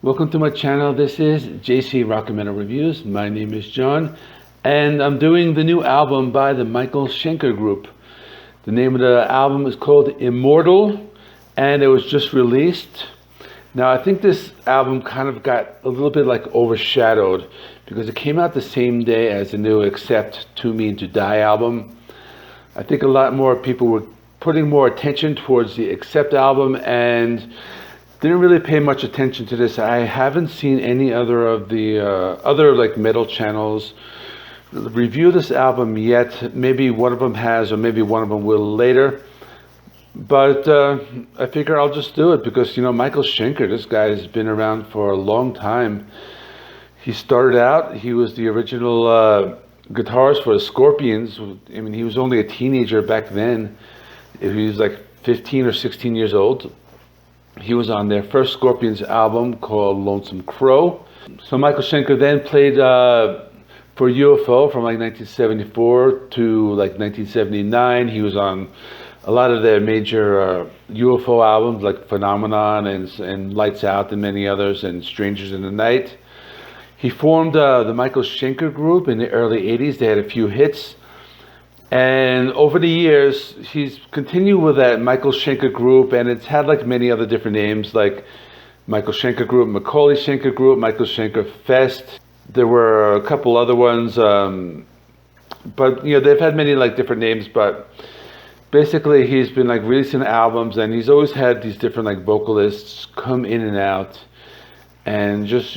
Welcome to my channel. This is JC Rock and Metal Reviews. My name is John, and I'm doing the new album by the Michael Schenker Group. The name of the album is called Immortal, and it was just released. Now, I think this album kind of got a little bit like overshadowed because it came out the same day as the new Accept, To Me and To Die album. I think a lot more people were putting more attention towards the Accept album and didn't really pay much attention to this. I haven't seen any other of the other like metal channels review this album yet. Maybe one of them has, or maybe one of them will later. But I figure I'll just do it because, you know, Michael Schenker, this guy has been around for a long time. He started out, he was the original guitarist for the Scorpions. I mean, he was only a teenager back then. He was like 15 or 16 years old. He was on their first Scorpions album called Lonesome Crow. So Michael Schenker then played for UFO from like 1974 to like 1979. He was on a lot of their major UFO albums like Phenomenon and Lights Out and many others, and Strangers in the Night. He formed the Michael Schenker Group in the early 80s. They had a few hits. And over the years, he's continued with that Michael Schenker Group, and it's had like many other different names, like Michael Schenker Group, Macaulay Schenker Group, Michael Schenker Fest. There were a couple other ones, but you know, they've had many like different names. But basically, he's been like releasing albums, and he's always had these different like vocalists come in and out, and just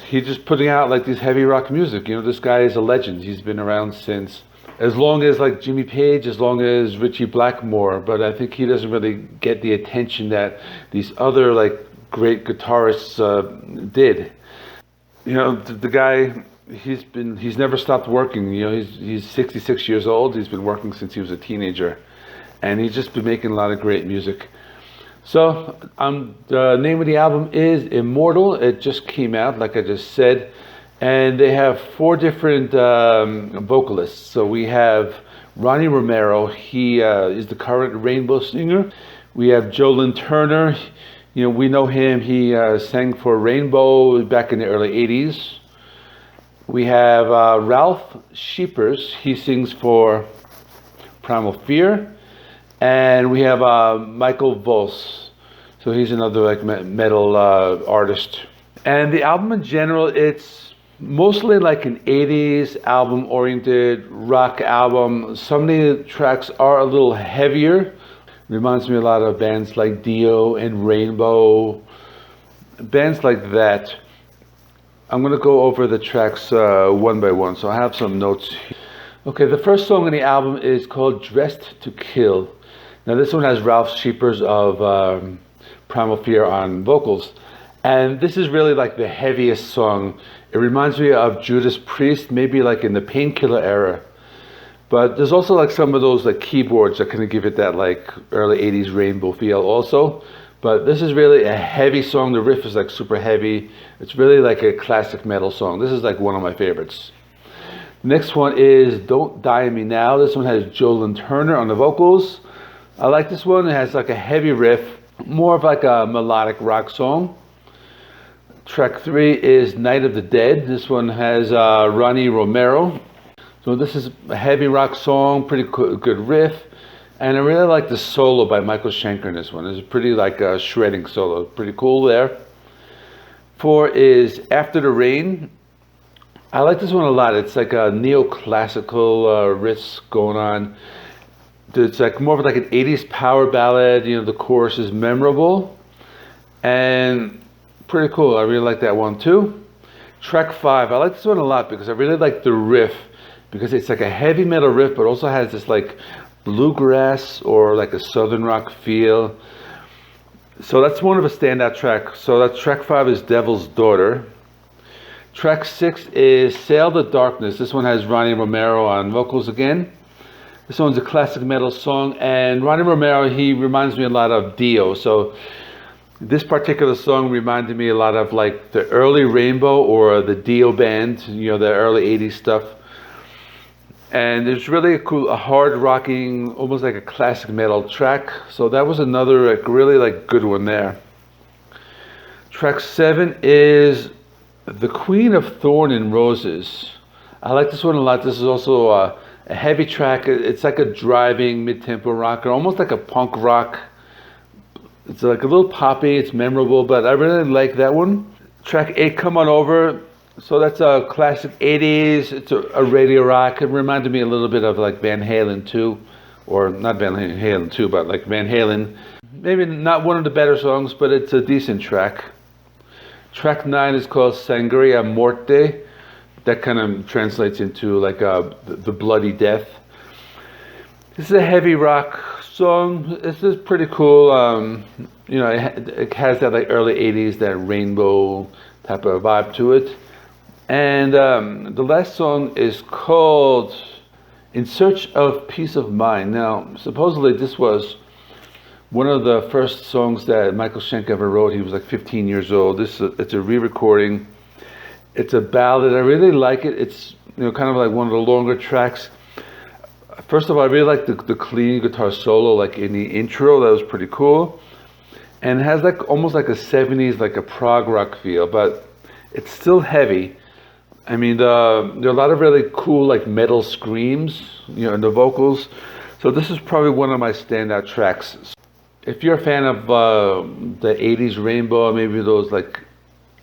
he's just putting out like this heavy rock music. You know, this guy is a legend. He's been around since as long as like Jimmy Page, as long as Richie Blackmore, but I think he doesn't really get the attention that these other like great guitarists did. You know, the guy, he's never stopped working. You know, he's 66 years old. He's been working since he was a teenager, and he's just been making a lot of great music. So the name of the album is Immortal. It just came out, like I just said, and they have four different vocalists. So we have Ronnie Romero. He is the current Rainbow singer. We have Jolin Turner. You know, we know him. He sang for Rainbow back in the early 80s. We have Ralph Sheepers. He sings for Primal Fear. And we have Michael Voss, so he's another like metal artist. And the album in general, it's mostly like an 80s album-oriented rock album. Some of the tracks are a little heavier. Reminds me a lot of bands like Dio and Rainbow, bands like that. I'm gonna go over the tracks one by one, so I have some notes. Okay, the first song on the album is called Dressed to Kill. Now this one has Ralph Sheepers of Primal Fear on vocals, and this is really like the heaviest song. It reminds me of Judas Priest, maybe like in the Painkiller era. But there's also like some of those like keyboards that kind of give it that like early 80s Rainbow feel also. But this is really a heavy song. The riff is like super heavy. It's really like a classic metal song. This is like one of my favorites. Next one is Don't Die on Me Now. This one has Jolin Turner on the vocals. I like this one. It has like a heavy riff, more of like a melodic rock song. Track 3 is Night of the Dead. This one has Ronnie Romero. So this is a heavy rock song, pretty good riff. And I really like the solo by Michael Schenker in this one. It's a pretty like a shredding solo, pretty cool there. 4 is After the Rain. I like this one a lot. It's like a neoclassical riffs going on. It's like more of like an 80s power ballad. You know, the chorus is memorable and pretty cool. I really like that one too. Track 5, I like this one a lot because I really like the riff, because it's like a heavy metal riff but also has this like bluegrass or like a southern rock feel. So that's one of a standout track. So that track 5 is Devil's Daughter. Track 6 is Sail the Darkness. This one has Ronnie Romero on vocals again. This one's a classic metal song, and Ronnie Romero, he reminds me a lot of Dio. So this particular song reminded me a lot of like the early Rainbow or the Dio band, you know, the early 80s stuff. And it's really a hard rocking, almost like a classic metal track. So that was another like really like good one there. Track 7 is The Queen of Thorn and Roses. I like this one a lot. This is also a heavy track. It's like a driving mid-tempo rocker, almost like a punk rock. It's like a little poppy, it's memorable, but I really like that one. Track 8, Come On Over. So that's a classic 80s. It's a radio rock. It reminded me a little bit of like Van Halen 2, or not Van Halen 2, but like Van Halen. Maybe not one of the better songs, but it's a decent track. Track 9 is called Sangria Morte. That kind of translates into like the bloody death. This is a heavy rock song. This is pretty cool. You know, it has that like early 80s, that rainbow type of vibe to it. And the last song is called In Search of Peace of Mind. Now, supposedly this was one of the first songs that Michael Schenker ever wrote. He was like 15 years old. It's a re-recording. It's a ballad. I really like it. It's, you know, kind of like one of the longer tracks. First of all, I really like the clean guitar solo, like in the intro. That was pretty cool. And it has like almost like a 70s, like a prog rock feel, but it's still heavy. I mean, there are a lot of really cool like metal screams, you know, in the vocals. So this is probably one of my standout tracks. If you're a fan of the 80s Rainbow, maybe those like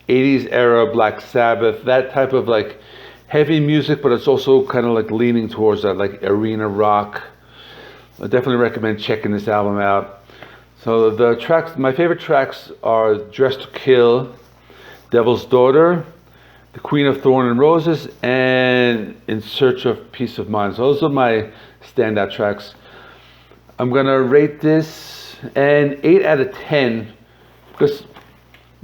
80s era Black Sabbath, that type of like heavy music, but it's also kind of like leaning towards that like arena rock, I definitely recommend checking this album out. So the tracks, my favorite tracks are Dressed to Kill, Devil's Daughter, The Queen of Thorn and Roses, and In Search of Peace of Mind. So those are my standout tracks. I'm gonna rate this an 8 out of 10 because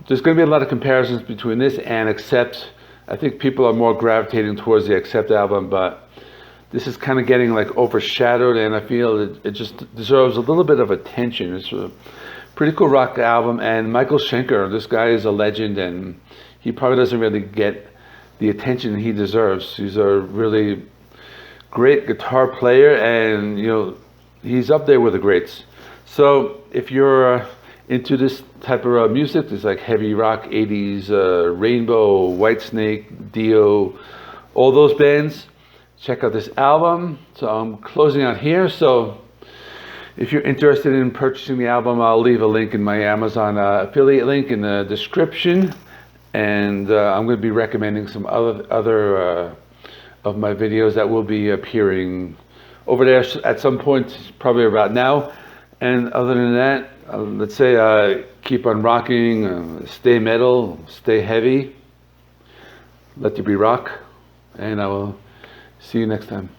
there's going to be a lot of comparisons between this and Accept. I think people are more gravitating towards the Accept album, but this is kind of getting like overshadowed, and I feel it just deserves a little bit of attention. It's a pretty cool rock album, and Michael Schenker, this guy is a legend, and he probably doesn't really get the attention he deserves. He's a really great guitar player, and you know, he's up there with the greats. So if you're into this type of music, there's like heavy rock, 80s, Rainbow, Whitesnake, Dio, all those bands, check out this album. So I'm closing out here. So if you're interested in purchasing the album, I'll leave a link in my Amazon affiliate link in the description. And I'm going to be recommending some other of my videos that will be appearing over there at some point, probably about now. And other than that, let's say keep on rocking, stay metal, stay heavy, let there be rock, and I will see you next time.